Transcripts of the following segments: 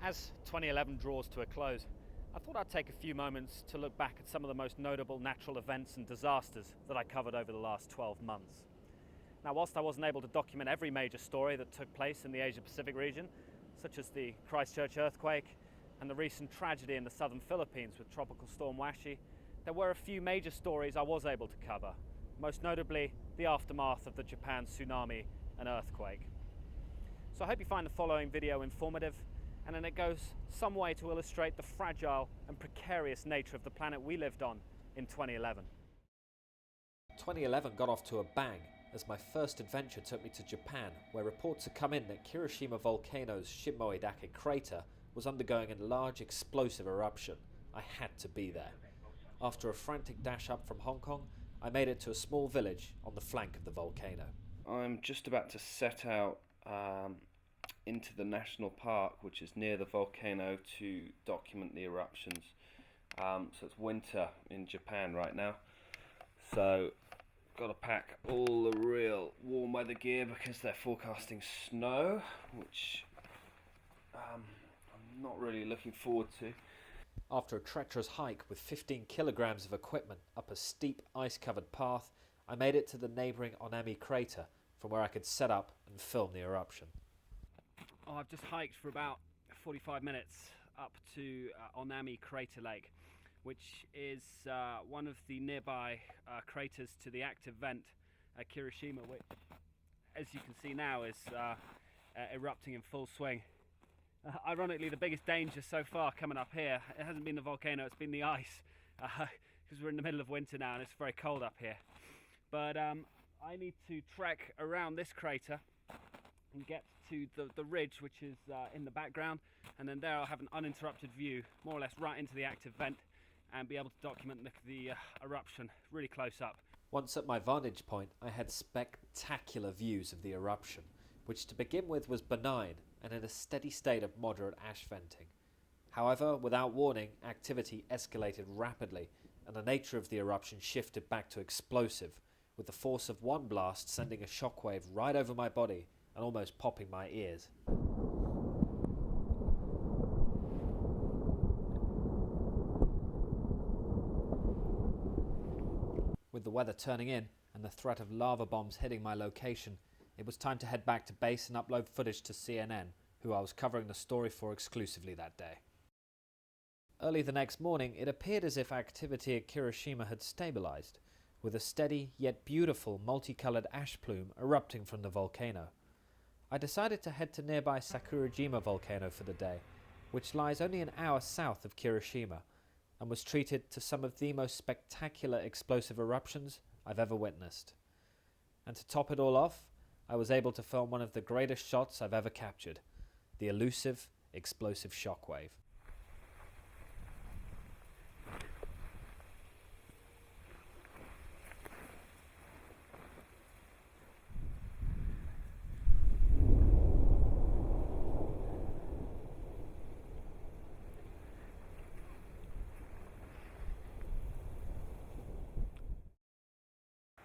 As 2011 draws to a close, I thought I'd take a few moments to look back at some of the most notable natural events and disasters that I covered over the last 12 months. Now, whilst I wasn't able to document every major story that took place in the Asia-Pacific region, such as the Christchurch earthquake and the recent tragedy in the southern Philippines with Tropical Storm Washi, there were a few major stories I was able to cover, most notably the aftermath of the Japan tsunami and earthquake. So I hope you find the following video informative, and then it goes some way to illustrate the fragile and precarious nature of the planet we lived on in 2011. 2011 got off to a bang as my first adventure took me to Japan, where reports had come in that Kirishima volcano's Shimoedake crater was undergoing a large explosive eruption. I had to be there. After a frantic dash up from Hong Kong, I made it to a small village on the flank of the volcano. I'm just about to set out into the national park, which is near the volcano, to document the eruptions. So it's winter in Japan right now, so got to pack all the real warm weather gear because they're forecasting snow, which I'm not really looking forward to. After a treacherous hike with 15 kilograms of equipment up a steep ice-covered path, I made it to the neighbouring Onami crater, from where I could set up and film the eruption. I've just hiked for about 45 minutes up to Onami Crater Lake, which is one of the nearby craters to the active vent at Kirishima, which, as you can see now, is erupting in full swing. Ironically, the biggest danger so far coming up here, it hasn't been the volcano, it's been the ice, because we're in the middle of winter now and it's very cold up here. But I need to trek around this crater and get to the ridge, which is in the background, and then there I'll have an uninterrupted view, more or less right into the active vent, and be able to document the eruption really close up. Once at my vantage point, I had spectacular views of the eruption, which to begin with was benign and in a steady state of moderate ash venting. However, without warning, activity escalated rapidly, and the nature of the eruption shifted back to explosive, with the force of one blast sending a shockwave right over my body and almost popping my ears. With the weather turning in and the threat of lava bombs hitting my location, it was time to head back to base and upload footage to CNN, who I was covering the story for exclusively that day. Early the next morning, it appeared as if activity at Kirishima had stabilized, with a steady yet beautiful multicoloured ash plume erupting from the volcano. I decided to head to nearby Sakurajma volcano for the day, which lies only an hour south of Kirishima, and was treated to some of the most spectacular explosive eruptions I've ever witnessed. And to top it all off, I was able to film one of the greatest shots I've ever captured, the elusive, explosive shockwave.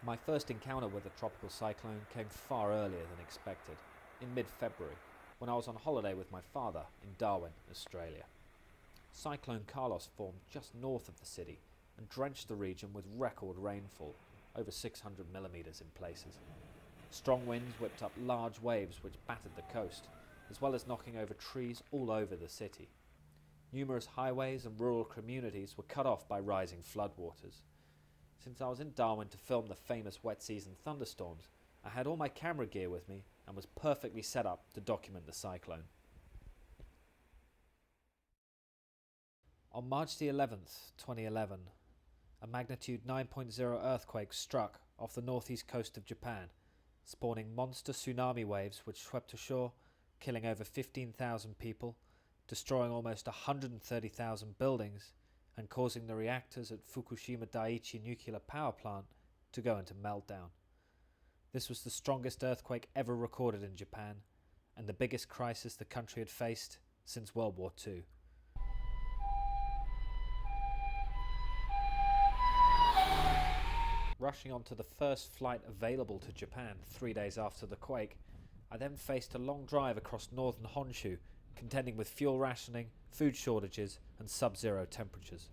My first encounter with a tropical cyclone came far earlier than expected, in mid-February, when I was on holiday with my father in Darwin, Australia. Cyclone Carlos formed just north of the city and drenched the region with record rainfall, over 600 millimetres in places. Strong winds whipped up large waves which battered the coast, as well as knocking over trees all over the city. Numerous highways and rural communities were cut off by rising floodwaters. Since I was in Darwin to film the famous wet season thunderstorms, I had all my camera gear with me and was perfectly set up to document the cyclone. On March the 11th, 2011, a magnitude 9.0 earthquake struck off the northeast coast of Japan, spawning monster tsunami waves which swept ashore, killing over 15,000 people, destroying almost 130,000 buildings, and causing the reactors at Fukushima Daiichi nuclear power plant to go into meltdown. This was the strongest earthquake ever recorded in Japan, and the biggest crisis the country had faced since World War II. Rushing onto the first flight available to Japan 3 days after the quake, I then faced a long drive across northern Honshu contending with fuel rationing, food shortages, and sub-zero temperatures.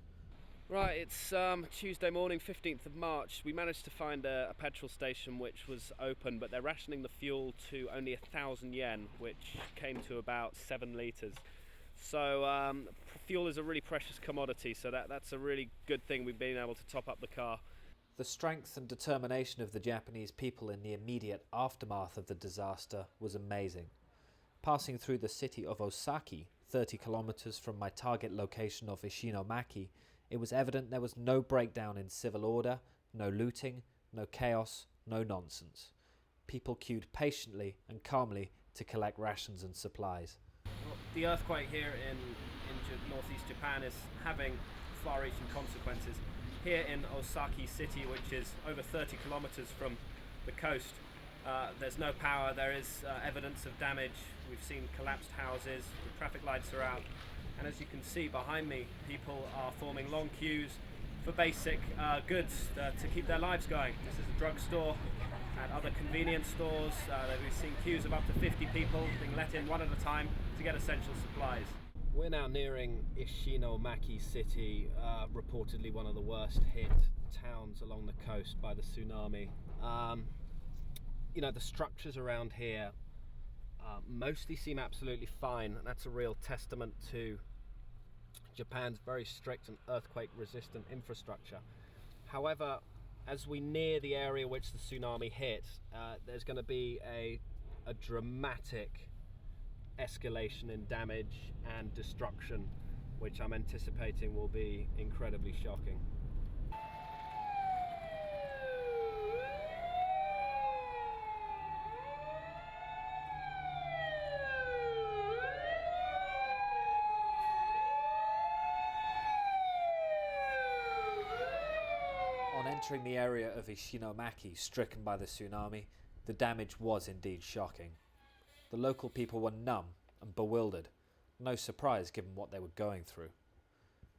Right, it's Tuesday morning, 15th of March. We managed to find a petrol station which was open, but they're rationing the fuel to only 1,000 yen, which came to about 7 litres. So fuel is a really precious commodity, so that's a really good thing we've been able to top up the car. The strength and determination of the Japanese people in the immediate aftermath of the disaster was amazing. Passing through the city of Osaki, 30 kilometers from my target location of Ishinomaki, it was evident there was no breakdown in civil order, no looting, no chaos, no nonsense. People queued patiently and calmly to collect rations and supplies. The earthquake here in northeast Japan is having far-reaching consequences. Here in Osaki city, which is over 30 kilometers from the coast, there's no power, there is evidence of damage. We've seen collapsed houses, the traffic lights are out. And as you can see behind me, people are forming long queues for basic goods to keep their lives going. This is a drugstore and other convenience stores. We've seen queues of up to 50 people being let in one at a time to get essential supplies. We're now nearing Ishinomaki city, reportedly one of the worst hit towns along the coast by the tsunami. The structures around here mostly seem absolutely fine. That's a real testament to Japan's very strict and earthquake-resistant infrastructure. However, as we near the area which the tsunami hit, there's going to be a dramatic escalation in damage and destruction, which I'm anticipating will be incredibly shocking. On entering the area of Ishinomaki stricken by the tsunami, the damage was indeed shocking. The local people were numb and bewildered, no surprise given what they were going through.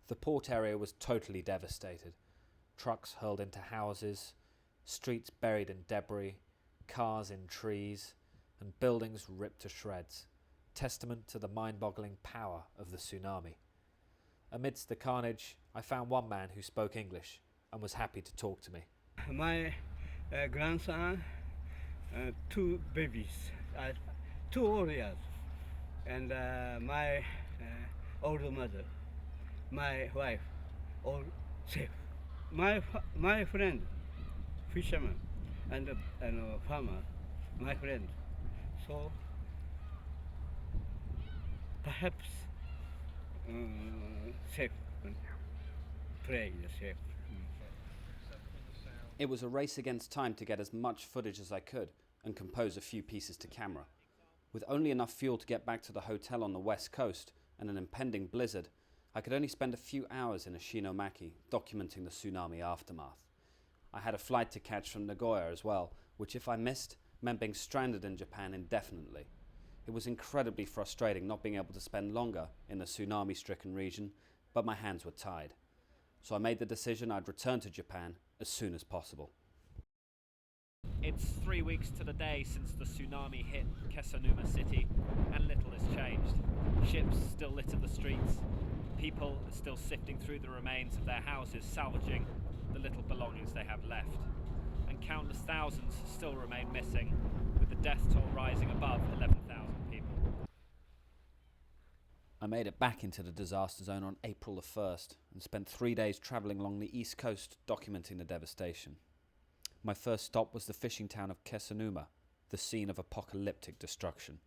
The port area was totally devastated. Trucks hurled into houses, streets buried in debris, cars in trees, and buildings ripped to shreds, testament to the mind-boggling power of the tsunami. Amidst the carnage, I found one man who spoke English and was happy to talk to me. My grandson, 2 babies, 2 old years, and my older mother, my wife, all safe. My friend, fisherman, and farmer, my friend. So perhaps safe, pray safe. It was a race against time to get as much footage as I could and compose a few pieces to camera. With only enough fuel to get back to the hotel on the west coast and an impending blizzard, I could only spend a few hours in Ishinomaki documenting the tsunami aftermath. I had a flight to catch from Nagoya as well, which if I missed, meant being stranded in Japan indefinitely. It was incredibly frustrating not being able to spend longer in the tsunami-stricken region, but my hands were tied. So I made the decision I'd return to Japan as soon as possible. It's 3 weeks to the day since the tsunami hit Kesennuma city, and little has changed. Ships still litter the streets. People are still sifting through the remains of their houses, salvaging the little belongings they have left. And countless thousands still remain missing, with the death toll rising above 11,000 people. I made it back into the disaster zone on April the 1st and spent 3 days travelling along the east coast documenting the devastation. My first stop was the fishing town of Kesennuma, the scene of apocalyptic destruction.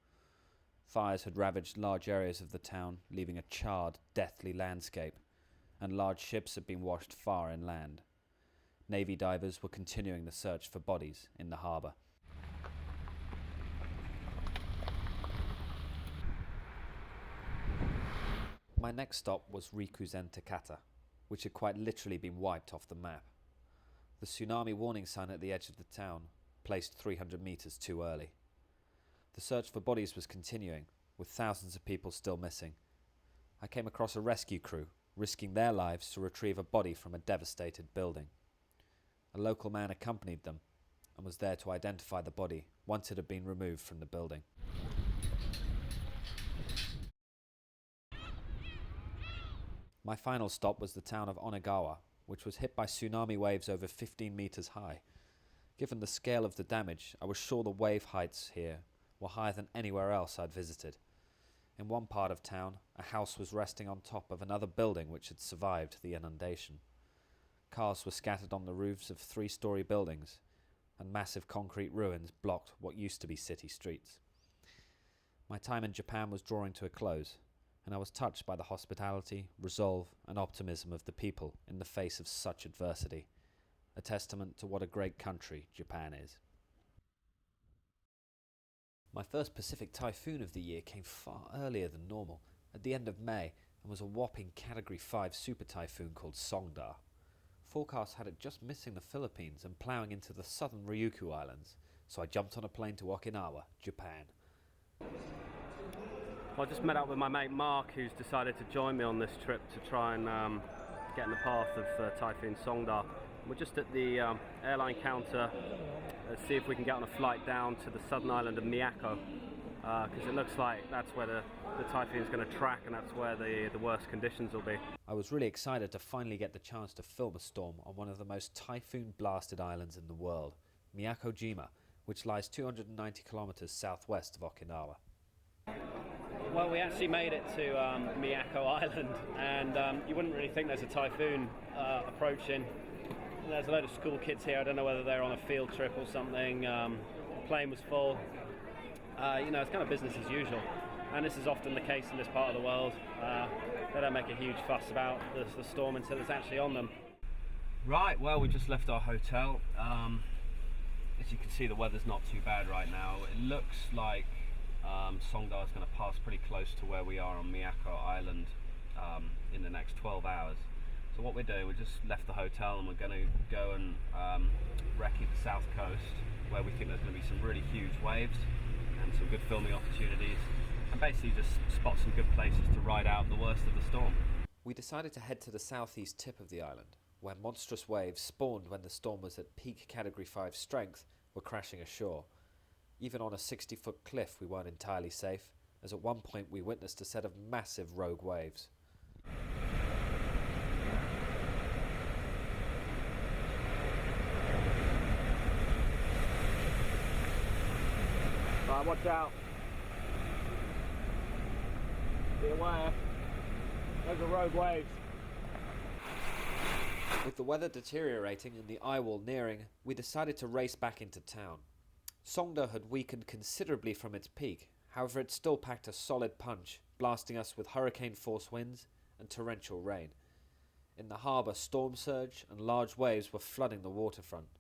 Fires had ravaged large areas of the town, leaving a charred, deathly landscape, and large ships had been washed far inland. Navy divers were continuing the search for bodies in the harbour. My next stop was Rikuzen Takata, which had quite literally been wiped off the map. The tsunami warning sign at the edge of the town, placed 300 metres too early. The search for bodies was continuing, with thousands of people still missing. I came across a rescue crew, risking their lives to retrieve a body from a devastated building. A local man accompanied them and was there to identify the body once it had been removed from the building. My final stop was the town of Onagawa, which was hit by tsunami waves over 15 meters high. Given the scale of the damage, I was sure the wave heights here were higher than anywhere else I'd visited. In one part of town, a house was resting on top of another building which had survived the inundation. Cars were scattered on the roofs of 3-story buildings, and massive concrete ruins blocked what used to be city streets. My time in Japan was drawing to a close, and I was touched by the hospitality, resolve, and optimism of the people in the face of such adversity, a testament to what a great country Japan is. My first Pacific typhoon of the year came far earlier than normal, at the end of May, and was a whopping Category 5 super typhoon called Songda. Forecasts had it just missing the Philippines and ploughing into the southern Ryukyu Islands, so I jumped on a plane to Okinawa, Japan. I just met up with my mate Mark, who's decided to join me on this trip to try and get in the path of Typhoon Songda. We're just at the airline counter. Let's see if we can get on a flight down to the southern island of Miyako, because it looks like that's where the typhoon is going to track, and that's where the worst conditions will be. I was really excited to finally get the chance to film a storm on one of the most typhoon-blasted islands in the world, Miyakojima, which lies 290 kilometers southwest of Okinawa. Well, we actually made it to Miyako Island, and you wouldn't really think there's a typhoon approaching. There's a load of school kids here. I don't know whether they're on a field trip or something. The plane was full. It's kind of business as usual. And this is often the case in this part of the world. They don't make a huge fuss about the storm until it's actually on them. Right, well, we just left our hotel. As you can see, the weather's not too bad right now. It looks like Songda is going to pass pretty close to where we are on Miyako Island in the next 12 hours. So what we're doing, we just left the hotel and we're going to go and recce the south coast, where we think there's going to be some really huge waves and some good filming opportunities, and basically just spot some good places to ride out the worst of the storm. We decided to head to the southeast tip of the island, where monstrous waves spawned when the storm was at peak Category 5 strength were crashing ashore. Even on a 60-foot cliff we weren't entirely safe, as at one point we witnessed a set of massive rogue waves. Right, watch out. Be aware. Those are rogue waves. With the weather deteriorating and the eye wall nearing, we decided to race back into town. Songda had weakened considerably from its peak, however it still packed a solid punch, blasting us with hurricane-force winds and torrential rain. In the harbour, storm surge and large waves were flooding the waterfront.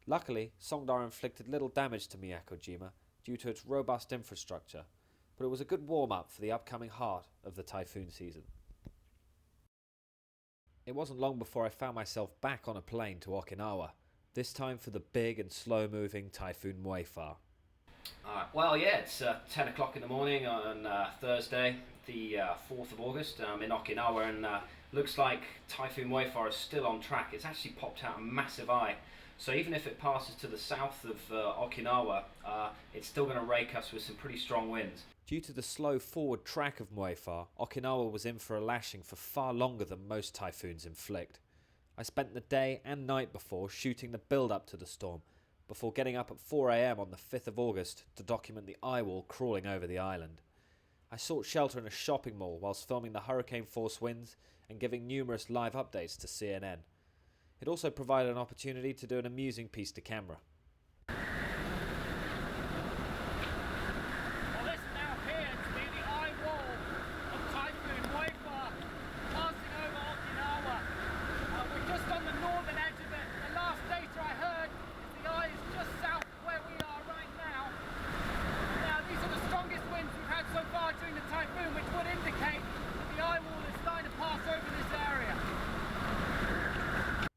Luckily, Songda inflicted little damage to Miyakojima due to its robust infrastructure, but it was a good warm-up for the upcoming heart of the typhoon season. It wasn't long before I found myself back on a plane to Okinawa, this time for the big and slow-moving Typhoon Muifa. Well, yeah, it's 10 o'clock in the morning on Thursday, the 4th of August, in Okinawa, and looks like Typhoon Muifa is still on track. It's actually popped out a massive eye. So even if it passes to the south of Okinawa, it's still going to rake us with some pretty strong winds. Due to the slow forward track of Muifa, Okinawa was in for a lashing for far longer than most typhoons inflict. I spent the day and night before shooting the build-up to the storm, before getting up at 4 a.m. on the 5th of August to document the eye wall crawling over the island. I sought shelter in a shopping mall whilst filming the hurricane-force winds and giving numerous live updates to CNN. It also provided an opportunity to do an amusing piece to camera. Well, this now appears to be the eye wall of Typhoon Muifa passing over Okinawa. We're just on the northern edge of it. The last data I heard is the eye is just south of where we are right now. Now, these are the strongest winds we've had so far during the typhoon, which would indicate that the eye wall is starting to pass over this area.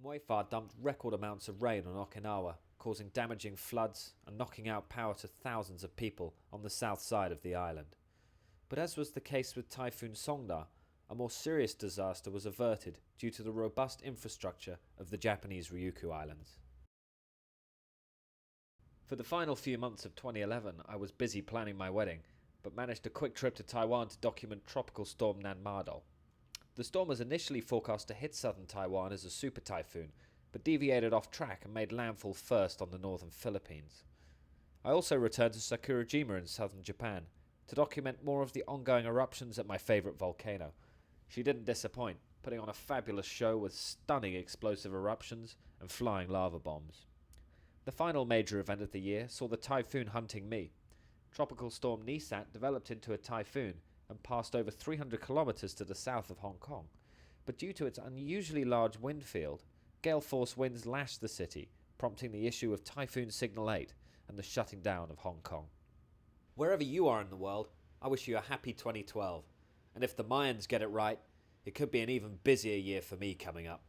Muifa dumped record amounts of rain on Okinawa, causing damaging floods and knocking out power to thousands of people on the south side of the island. But as was the case with Typhoon Songda, a more serious disaster was averted due to the robust infrastructure of the Japanese Ryukyu Islands. For the final few months of 2011, I was busy planning my wedding, but managed a quick trip to Taiwan to document Tropical Storm Nanmadol. The storm was initially forecast to hit southern Taiwan as a super typhoon, but deviated off track and made landfall first on the northern Philippines. I also returned to Sakurajima in southern Japan to document more of the ongoing eruptions at my favourite volcano. She didn't disappoint, putting on a fabulous show with stunning explosive eruptions and flying lava bombs. The final major event of the year saw the typhoon hunting me. Tropical storm Nesat developed into a typhoon and passed over 300 kilometres to the south of Hong Kong, but due to its unusually large wind field, gale-force winds lashed the city, prompting the issue of Typhoon Signal 8 and the shutting down of Hong Kong. Wherever you are in the world, I wish you a happy 2012, and if the Mayans get it right, it could be an even busier year for me coming up.